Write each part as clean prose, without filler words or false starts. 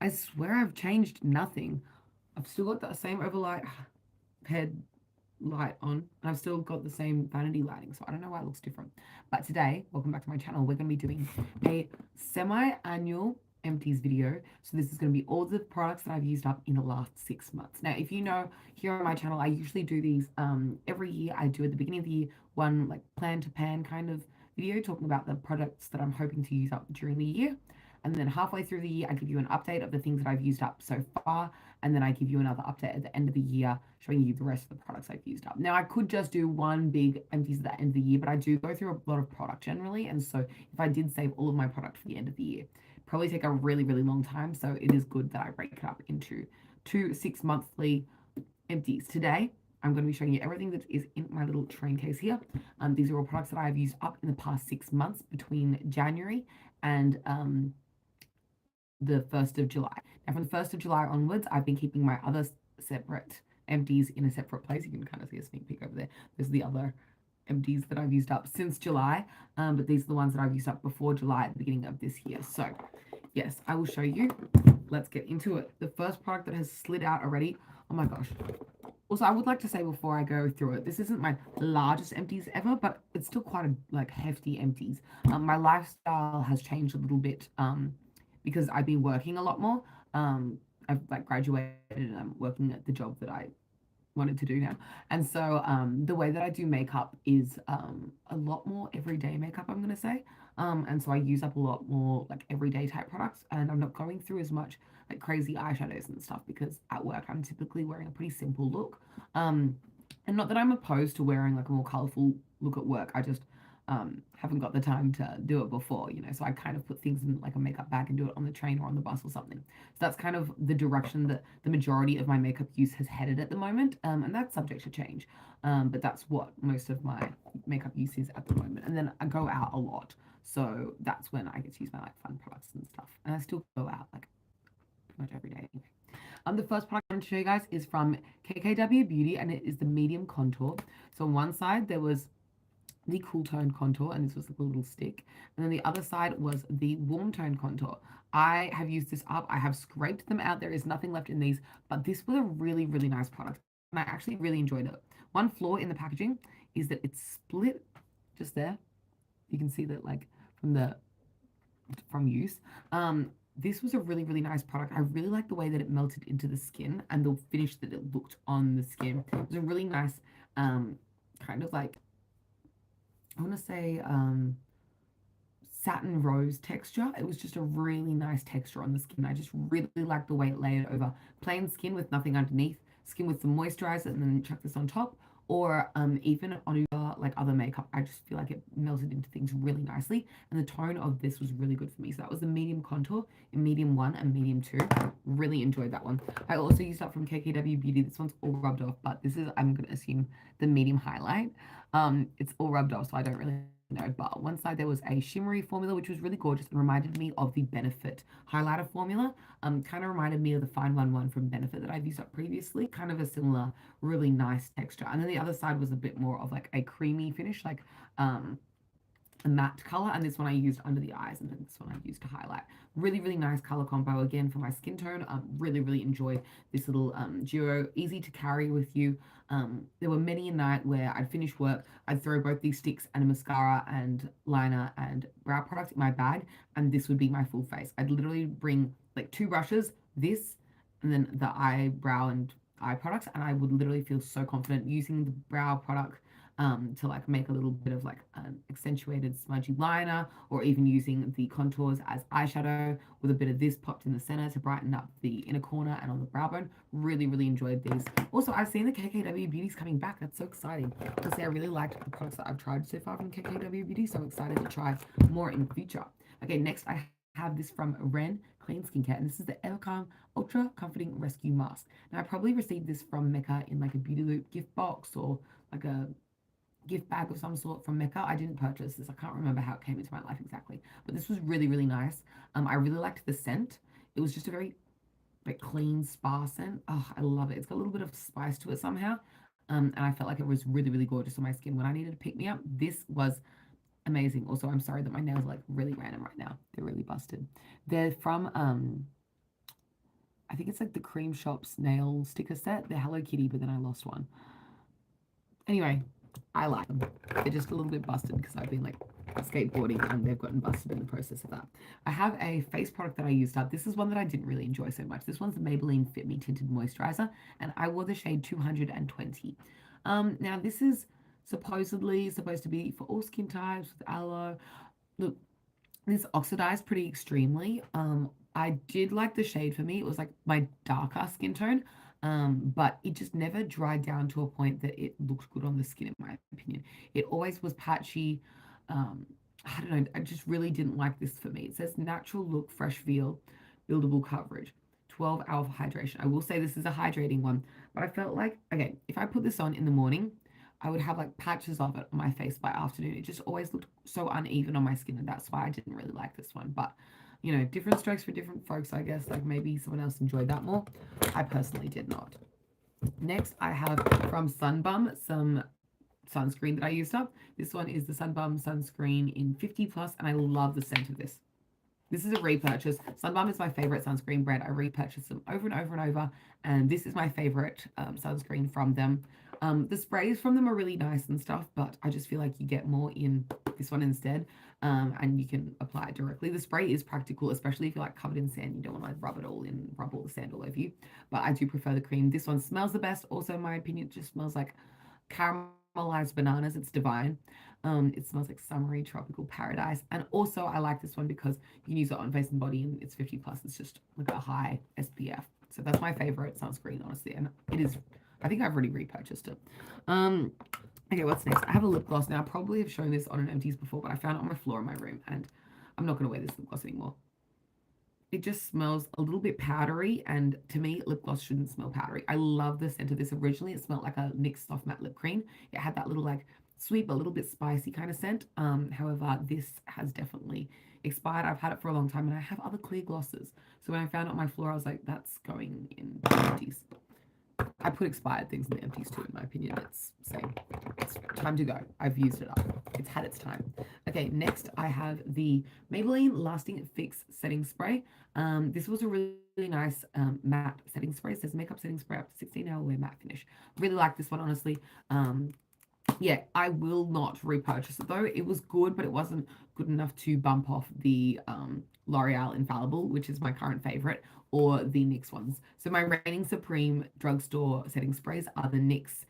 I swear I've changed nothing. I've still got the same overlight head light on, and I've still got the same vanity lighting, so I don't know why it looks different. But today, welcome back to my channel, we're going to be doing a semi-annual empties video. So this is going to be all the products that I've used up in the last 6 months. Now, if you know, here on my channel, I usually do these every year. I do at the beginning of the year one like plan to pan kind of video talking about the products that I'm hoping to use up during the year. And then halfway through the year, I give you an update of the things that I've used up so far. And then I give you another update at the end of the year showing you the rest of the products I've used up. Now, I could just do one big empties at the end of the year, but I do go through a lot of product generally. And so if I did save all of my product for the end of the year, probably take a really, really long time. So it is good that I break it up into 2 6 monthly empties. Today, I'm going to be showing you everything that is in my little train case here. These are all products that I've used up in the past 6 months between January and the 1st of July. Now, from the 1st of July onwards, I've been keeping my other separate empties in a separate place. You can kind of see a sneak peek over there. There's the other empties that I've used up since July, but these are the ones that I've used up before July at the beginning of this year. So, yes, I will show you. Let's get into it. The first product that has slid out already. Oh my gosh. Also, I would like to say before I go through it, this isn't my largest empties ever, but it's still quite a like hefty empties. My lifestyle has changed a little bit because I've been working a lot more. I've like graduated and I'm working at the job that I wanted to do now. And so the way that I do makeup is a lot more everyday makeup, I'm gonna say. And so I use up a lot more like everyday type products, and I'm not going through as much like crazy eyeshadows and stuff because at work I'm typically wearing a pretty simple look. Um, and not that I'm opposed to wearing like a more colorful look at work. I just haven't got the time to do it before, you know. So I kind of put things in like a makeup bag and do it on the train or on the bus or something. So that's kind of the direction that the majority of my makeup use has headed at the moment, and that's subject to change. But that's what most of my makeup use is at the moment. And then I go out a lot, so that's when I get to use my like fun products and stuff. And I still go out like pretty much every day anyway. The first product I want to show you guys is from KKW Beauty, and it is the medium contour. So on one side there was the cool tone contour, and this was like a little stick, and then the other side was the warm tone contour. I have used this up. I have scraped them out. There is nothing left in these, but this was a really, really nice product, and I actually really enjoyed it. One flaw in the packaging is that it's split just there. You can see that like from the from use. This was a really, really nice product. I really like the way that it melted into the skin and the finish that it looked on the skin. It was a really nice kind of like, I want to say satin rose texture. It was just a really nice texture on the skin. I just really liked the way it layered over plain skin with nothing underneath, skin with some moisturizer, and then chuck this on top, or even on like other makeup. I just feel like it melted into things really nicely, and the tone of this was really good for me. So that was the medium contour in medium 1 and medium 2. Really enjoyed that one. I also used that from KKW Beauty. This one's all rubbed off, but this is, I'm going to assume, the medium highlight. It's all rubbed off, so I don't really know. But one side there was a shimmery formula, which was really gorgeous and reminded me of the Benefit highlighter formula. Kind of reminded me of the Fine 1 from Benefit that I've used up previously. Kind of a similar, really nice texture. And then the other side was a bit more of like a creamy finish, like a matte color, and this one I used under the eyes, and then this one I used to highlight. Really, really nice color combo again for my skin tone. Really, really enjoyed this little duo. Easy to carry with you. There were many a night where I'd finish work, I'd throw both these sticks and a mascara and liner and brow product in my bag, and this would be my full face. I'd literally bring like 2 brushes, this, and then the eyebrow and eye products, and I would literally feel so confident using the brow product to like make a little bit of like an accentuated smudgy liner, or even using the contours as eyeshadow with a bit of this popped in the center to brighten up the inner corner and on the brow bone. Really, really enjoyed these. Also, I've seen the KKW Beauty's coming back. That's so exciting. Honestly, I really liked the products that I've tried so far from KKW Beauty, so I'm excited to try more in the future. Okay, next I have this from Ren Clean Skincare, and this is the Evercalm Ultra Comforting Rescue Mask. Now, I probably received this from Mecca in like a Beauty Loop gift box or like a gift bag of some sort from Mecca. I didn't purchase this. I can't remember how it came into my life exactly, but this was really, really nice. I really liked the scent. It was just a very like clean spa scent. Oh, I love it. It's got a little bit of spice to it somehow. And I felt like it was really, really gorgeous on my skin when I needed to pick me up. This was amazing. Also, I'm sorry that my nails are like really random right now. They're really busted. They're from I think it's like the Cream Shop's nail sticker set. They're Hello Kitty, but then I lost one. Anyway, I like them. They're just a little bit busted because I've been like skateboarding and they've gotten busted in the process of that. I have a face product that I used up. This is one that I didn't really enjoy so much. This one's the Maybelline Fit Me Tinted Moisturizer, and I wore the shade 220. Now this is supposedly supposed to be for all skin types with aloe. Look, this oxidized pretty extremely. I did like the shade for me. It was like my darker skin tone. But it just never dried down to a point that it looked good on the skin, in my opinion. It always was patchy. Um, I don't know. I just really didn't like this for me. It says natural look, fresh feel, buildable coverage, 12-hour hydration. I will say this is a hydrating one, but I felt like, okay, if I put this on in the morning, I would have like patches of it on my face by afternoon. It just always looked so uneven on my skin, and that's why I didn't really like this one. But different strokes for different folks, I guess. Like maybe someone else enjoyed that more. I personally did not. Next, I have from Sunbum some sunscreen that I used up. This one is the Sunbum sunscreen in 50 plus, and I love the scent of this. This is a repurchase. Sunbum is my favorite sunscreen brand. I repurchase them over and over and over, and this is my favorite sunscreen from them. The sprays from them are really nice and stuff, but I just feel like you get more in this one instead, and you can apply it directly. The spray is practical, especially if you're like covered in sand. You don't want to like rub all the sand all over you. But I do prefer the cream. This one smells the best. Also, in my opinion, it just smells like caramelized bananas. It's divine. It smells like summery tropical paradise. And also, I like this one because you can use it on face and body, and it's 50 plus. It's just like a high SPF. So that's my favorite sunscreen, honestly. And it is, I think I've already repurchased it. Okay, what's next? I have a lip gloss now. I probably have shown this on an empties before, but I found it on my floor in my room, and I'm not going to wear this lip gloss anymore. It just smells a little bit powdery, and to me, lip gloss shouldn't smell powdery. I love the scent of this. Originally, it smelled like a NYX soft matte lip cream. It had that little like sweet, but a little bit spicy kind of scent. However, this has definitely expired. I've had it for a long time, and I have other clear glosses. So when I found it on my floor, I was like, that's going in empties. I put expired things in the empties too, in my opinion. It's same. It's time to go. I've used it up. It's had its time. Okay, next I have the Maybelline Lasting Fix Setting Spray. This was a really nice matte setting spray. It says makeup setting spray up to 16-hour wear matte finish. Really like this one, honestly. Yeah, I will not repurchase it though. It was good, but it wasn't good enough to bump off the L'Oreal Infallible, which is my current favorite, or the NYX ones. So my reigning supreme drugstore setting sprays are the NYX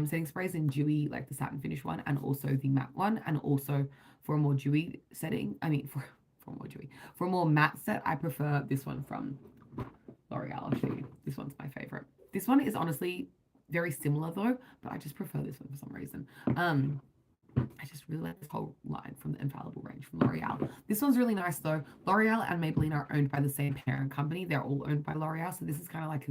setting sprays in dewy, like the satin finish one, and also the matte one. And also for a more dewy setting, for a more matte set, I prefer this one from L'Oreal. I'll show you. This one's my favorite. This one is honestly very similar though, but I just prefer this one for some reason. I just really like this whole line from the Infallible range from L'Oreal. This one's really nice though. L'Oreal and Maybelline are owned by the same parent company. They're all owned by L'Oreal, so this is kind of like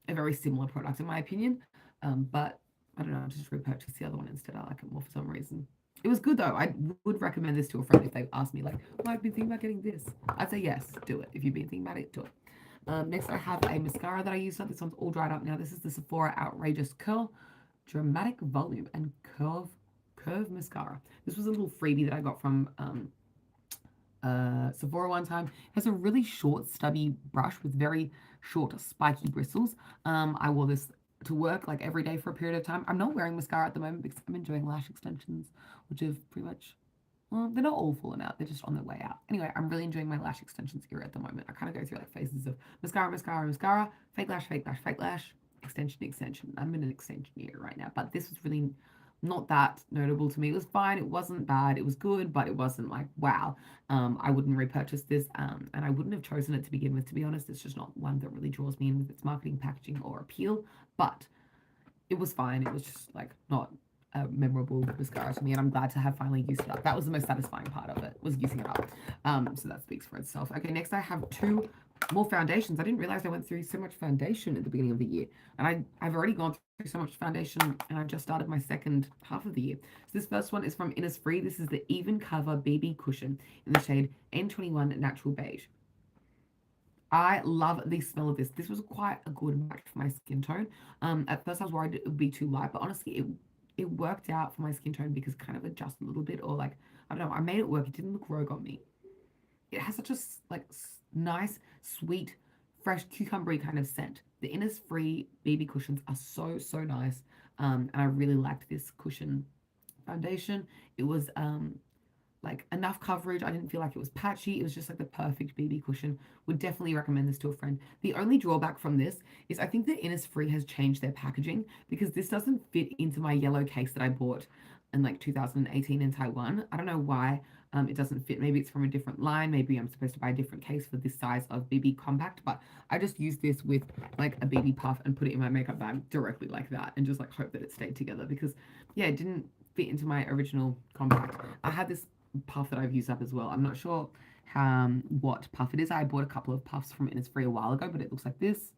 a very similar product in my opinion. But I don't know, I just repurchased the other one instead. I like it more for some reason. It was good though. I would recommend this to a friend if they asked me like, "Oh, I've been thinking about getting this." I'd say yes, do it. If you've been thinking about it, do it. Next, I have a mascara that I used up. This one's all dried up now. This is the Sephora Outrageous Curl Dramatic Volume and Curve Mascara. This was a little freebie that I got from Sephora one time. It has a really short, stubby brush with very short, spiky bristles. I wore this to work like every day for a period of time. I'm not wearing mascara at the moment because I'm enjoying lash extensions, which have pretty much, well, they're not all falling out. They're just on their way out. Anyway, I'm really enjoying my lash extensions era at the moment. I kind of go through like phases of mascara, fake lash, extension. I'm in an extension era right now, but this was really not that notable to me. It was fine. It wasn't bad. It was good, but it wasn't like, wow. I wouldn't repurchase this, and I wouldn't have chosen it to begin with, to be honest. It's just not one that really draws me in with its marketing, packaging, or appeal, but it was fine. It was just like not a memorable mascara to me, and I'm glad to have finally used it up. That was the most satisfying part of it, was using it up. So that speaks for itself. Okay, next I have two more foundations. I didn't realize I went through so much foundation at the beginning of the year, and I've already gone through so much foundation, and I just started my second half of the year. So this first one is from Innisfree. This is the Even Cover BB Cushion in the shade N21 Natural Beige. I love the smell of this. This was quite a good match for my skin tone. At first I was worried it would be too light, but honestly it worked out for my skin tone because kind of adjust a little bit, or like, I don't know, I made it work. It didn't look rogue on me. It has such a nice, sweet fresh cucumbery kind of scent. The Innisfree BB cushions are so nice, and I really liked this cushion foundation. It was like enough coverage. I didn't feel like it was patchy. It was just like the perfect BB cushion. Would definitely recommend this to a friend. The only drawback from this is I think that Innisfree has changed their packaging because this doesn't fit into my yellow case that I bought in like 2018 in Taiwan. I don't know why it doesn't fit. Maybe it's from a different line. Maybe I'm supposed to buy a different case for this size of BB compact, but I just used this with like a BB puff and put it in my makeup bag directly like that and just like hope that it stayed together because yeah, it didn't fit into my original compact. I had this puff that I've used up as well. I'm not sure what puff it is. I bought a couple of puffs from Innisfree a while ago, but it looks like this.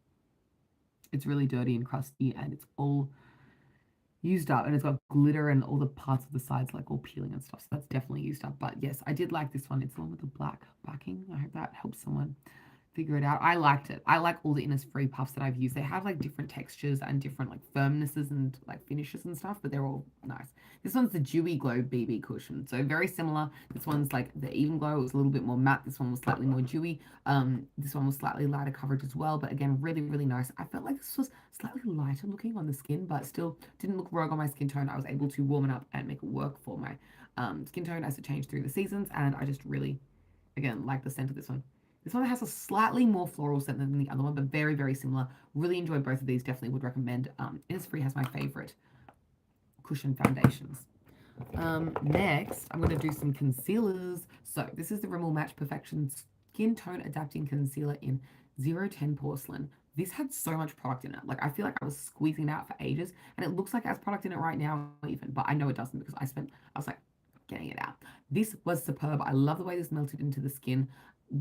It's really dirty and crusty and it's all used up and it's got glitter and all the parts of the sides like all peeling and stuff. So that's definitely used up. But yes, I did like this one. It's the one with the black backing. I hope that helps someone figure it out. I liked it. I like all the Innisfree puffs that I've used. They have like different textures and different like firmnesses and like finishes and stuff, but they're all nice. This one's the Dewy Glow BB cushion. So very similar. This one's like the Even Glow. It was a little bit more matte. This one was slightly more dewy. This one was slightly lighter coverage as well, but again, really nice. I felt like this was slightly lighter looking on the skin, but still didn't look rogue on my skin tone. I was able to warm it up and make it work for my skin tone as it changed through the seasons, and I just really, again, like the scent of this one. This one has a slightly more floral scent than the other one, but very similar. Really enjoyed both of these. Definitely would recommend. Innisfree has my favorite cushion foundations. Next, I'm going to do some concealers. So this is the Rimmel Match Perfection Skin Tone Adapting Concealer in 010 Porcelain. This had so much product in it. Like, I feel like I was squeezing it out for ages, and it looks like it has product in it right now even, but I know it doesn't because I was like, getting it out. This was superb. I love the way this melted into the skin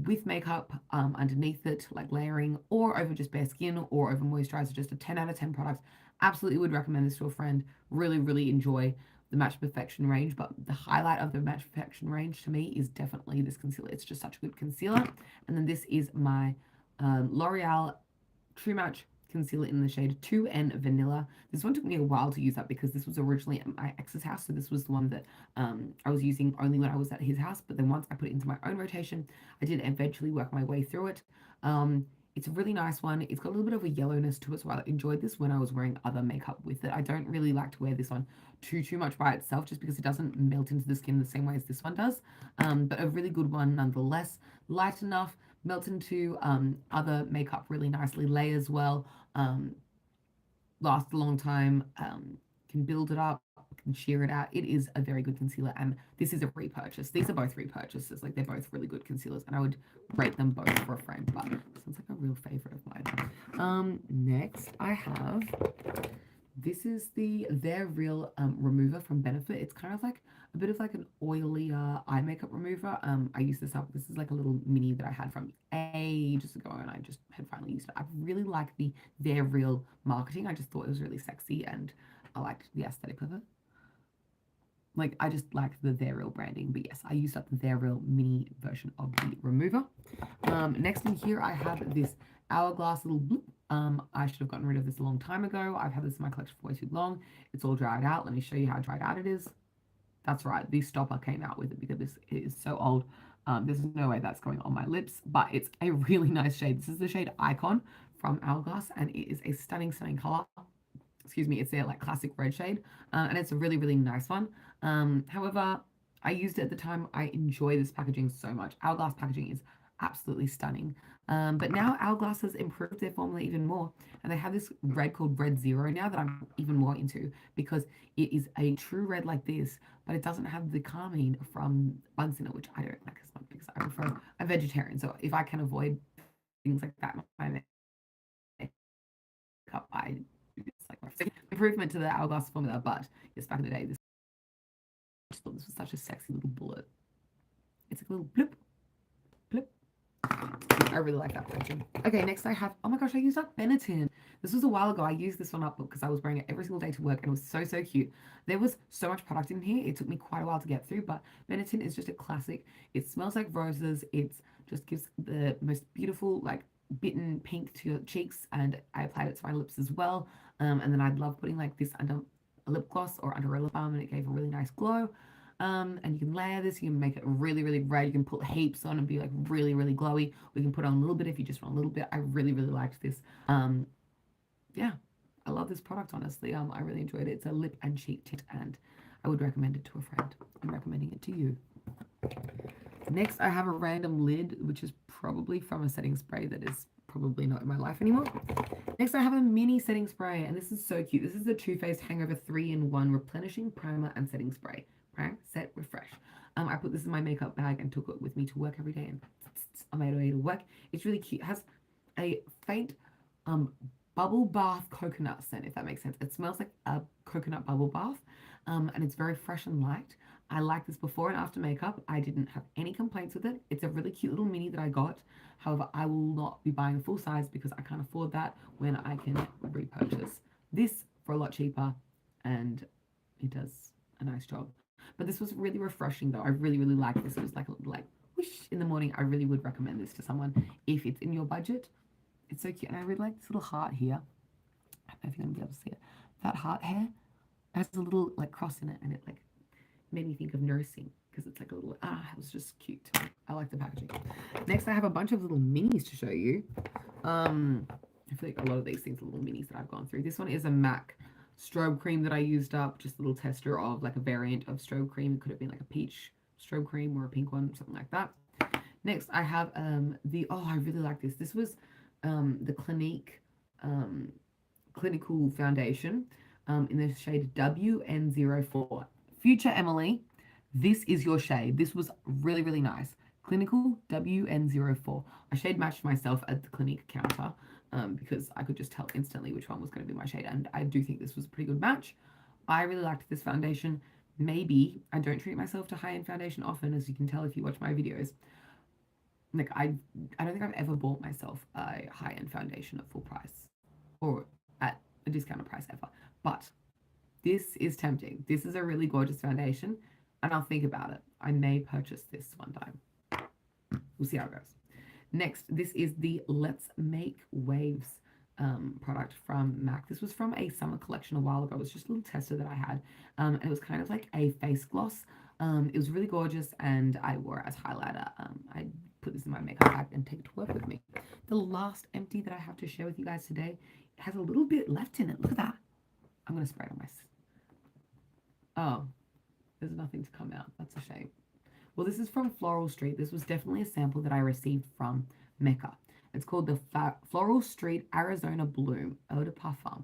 with makeup underneath it, like layering, or over just bare skin, or over moisturizer. Just a 10 out of 10 product. Absolutely would recommend this to a friend. Really enjoy the Match Perfection range, but the highlight of the Match Perfection range to me is definitely this concealer. It's just such a good concealer. And then this is my L'Oreal True Match concealer in the shade 2N Vanilla. This one took me a while to use up because this was originally at my ex's house, so this was the one that I was using only when I was at his house, but then once I put it into my own rotation, I did eventually work my way through it. It's a really nice one. It's got a little bit of a yellowness to it, so I enjoyed this when I was wearing other makeup with it. I don't really like to wear this one too much by itself just because it doesn't melt into the skin the same way as this one does, but a really good one nonetheless. Light enough, melts into other makeup really nicely, layers well, lasts a long time, can build it up, can sheer it out. It is a very good concealer, and this is a repurchase. These are both repurchases. Like, they're both really good concealers, and I would rate them both for a friend, but this one's like a real favorite of mine. Next, I have, this is the They're Real remover from Benefit. It's kind of like a bit of like an oilier eye makeup remover. I used this up. This is like a little mini that I had from ages ago, and I just had finally used it. I really like the They're Real marketing. I just thought it was really sexy, and I liked the aesthetic of it. Like, I just like the They're Real branding, but yes, I used up the They're Real mini version of the remover. Next in here, I have this Hourglass little bloop. I should have gotten rid of this a long time ago. I've had this in my collection for way too long. It's all dried out. Let me show you how dried out it is. That's right, the stopper came out with it because this is so old. There's no way that's going on my lips, but it's a really nice shade. This is the shade Icon from Hourglass, and it is a stunning color. Excuse me, it's their like classic red shade, and it's a really nice one. However, I used it at the time. I enjoy this packaging so much. Hourglass packaging is absolutely stunning. But now Hourglass has improved their formula even more, and they have this red called Red Zero now that I'm even more into because it is a true red like this, but it doesn't have the carmine from bugs in it, which I don't like as much because I prefer, I'm vegetarian, so if I can avoid things like that, my makeup, it's like my improvement to the Hourglass formula. But yes, back in the day, this, I just thought this was such a sexy little bullet. It's like a little blip, blip. I really like that packaging. Okay, next I have, oh my gosh, I used up Benetton. This was a while ago. I used this one up because I was wearing it every single day to work, and it was so cute. There was so much product in here. It took me quite a while to get through, but Benetton is just a classic. It smells like roses. It just gives the most beautiful, like, bitten pink to your cheeks, and I applied it to my lips as well. And then I'd love putting like this under a lip gloss or under a lip balm, and it gave a really nice glow. And you can layer this. You can make it really, really red. You can put heaps on and be like really, really glowy. We can put on a little bit if you just want a little bit. I really, really liked this. Yeah, I love this product, honestly. I really enjoyed it. It's a lip and cheek tint, and I would recommend it to a friend. I'm recommending it to you. Next, I have a random lid, which is probably from a setting spray that is probably not in my life anymore. Next, I have a mini setting spray, and this is so cute. This is the Too Faced Hangover 3-in-1 Replenishing Primer and Setting Spray. Prime, Set, Refresh. I put this in my makeup bag and took it with me to work every day, and on my way to work. It's really cute. It has a faint bubble bath coconut scent, if that makes sense. It smells like a coconut bubble bath, and it's very fresh and light. I like this before and after makeup. I didn't have any complaints with it. It's a really cute little mini that I got. However, I will not be buying a full size because I can't afford that when I can repurchase this for a lot cheaper, and it does a nice job. But this was really refreshing though. I really, really like this. It was like whoosh in the morning. I really would recommend this to someone if it's in your budget. It's so cute. And I really like this little heart here. I don't know if you're going to be able to see it. That heart hair has a little like cross in it, and it like made me think of nursing because it's like a little, it was just cute. I like the packaging. Next, I have a bunch of little minis to show you. I feel like a lot of these things are little minis that I've gone through. This one is a MAC strobe cream that I used up, just a little tester of like a variant of strobe cream. It could have been like a peach strobe cream or a pink one, something like that. Next, I have I really like this. This was the Clinique Clinical Foundation in the shade WN04. Future Emily, this is your shade. This was really, really nice. Clinical WN04. I shade matched myself at the Clinique counter because I could just tell instantly which one was going to be my shade, and I do think this was a pretty good match. I really liked this foundation. Maybe I don't treat myself to high-end foundation often, as you can tell if you watch my videos. Like I don't think I've ever bought myself a high-end foundation at full price or at a discounted price ever. But this is tempting. This is a really gorgeous foundation, and I'll think about it. I may purchase this one time. We'll see how it goes. Next, this is the Let's Make Waves product from MAC. This was from a summer collection a while ago. It was just a little tester that I had, and it was kind of like a face gloss. It was really gorgeous, and I wore it as highlighter. I put this in my makeup bag and take it to work with me. The last empty that I have to share with you guys today has a little bit left in it. Look at that. I'm going to spray it on my... Oh, there's nothing to come out. That's a shame. Well, this is from Floral Street. This was definitely a sample that I received from Mecca. It's called the Floral Street Arizona Bloom Eau de Parfum.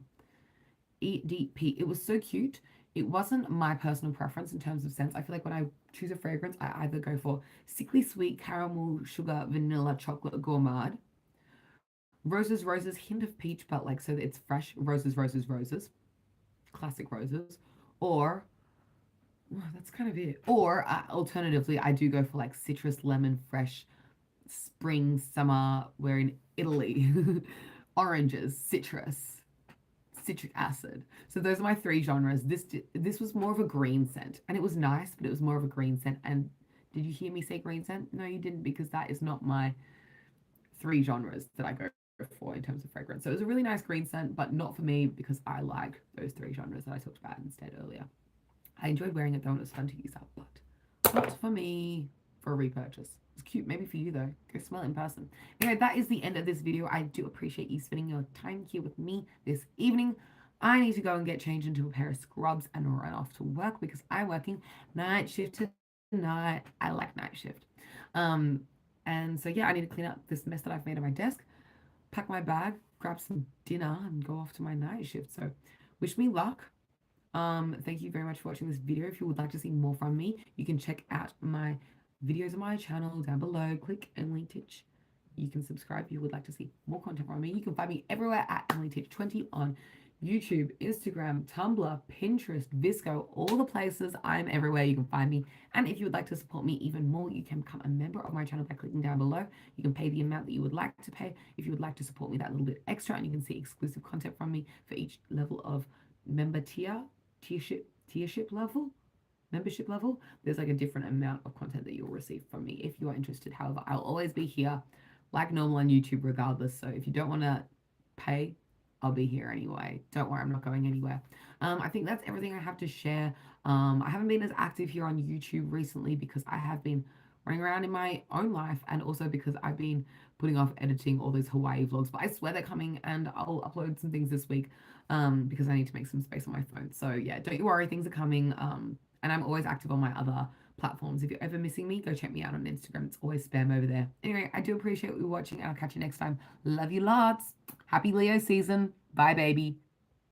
EDP. It was so cute. It wasn't my personal preference in terms of scents. I feel like when I choose a fragrance, I either go for sickly sweet, caramel, sugar, vanilla, chocolate, gourmand. Roses, hint of peach, but like so that it's fresh. Roses. Classic roses. Or that's kind of it. Or alternatively, I do go for like citrus, lemon, fresh, spring, summer. We're in Italy. Oranges, citric acid. So those are my three genres. This was more of a green scent, and it was nice, but it was more of a green scent. And did you hear me say green scent? No, you didn't, because that is not my three genres that I go for in terms of fragrance. So it was a really nice green scent, but not for me because I like those three genres that I talked about instead earlier. I enjoyed wearing it though, and it was fun to use up, but not for me for a repurchase. It's cute, maybe for you though. Go smell it in person. Anyway, that is the end of this video. I do appreciate you spending your time here with me this evening. I need to go and get changed into a pair of scrubs and run off to work because I'm working night shift tonight. I like night shift. And so yeah, I need to clean up this mess that I've made on my desk, pack my bag, grab some dinner, and go off to my night shift. So wish me luck. Thank you very much for watching this video. If you would like to see more from me, you can check out my videos on my channel down below. Click Emily Titch. You can subscribe if you would like to see more content from me. You can find me everywhere at Emily Titch 20 on YouTube, Instagram, Tumblr, Pinterest, Visco, all the places. I'm everywhere. You can find me. And if you would like to support me even more, you can become a member of my channel by clicking down below. You can pay the amount that you would like to pay. If you would like to support me that little bit extra, and you can see exclusive content from me for each level of member membership level, there's like a different amount of content that you'll receive from me if you are interested. However, I'll always be here like normal on YouTube regardless. So if you don't want to pay, I'll be here anyway. Don't worry, I'm not going anywhere. I think that's everything I have to share. I haven't been as active here on YouTube recently because I have been running around in my own life and also because I've been putting off editing all those Hawaii vlogs. But I swear they're coming and I'll upload some things this week because I need to make some space on my phone. So yeah, don't you worry, things are coming. And I'm always active on my other platforms. If you're ever missing me, go check me out on Instagram. It's always spam over there. Anyway, I do appreciate you watching and I'll catch you next time. Love you lots. Happy Leo season. Bye, baby.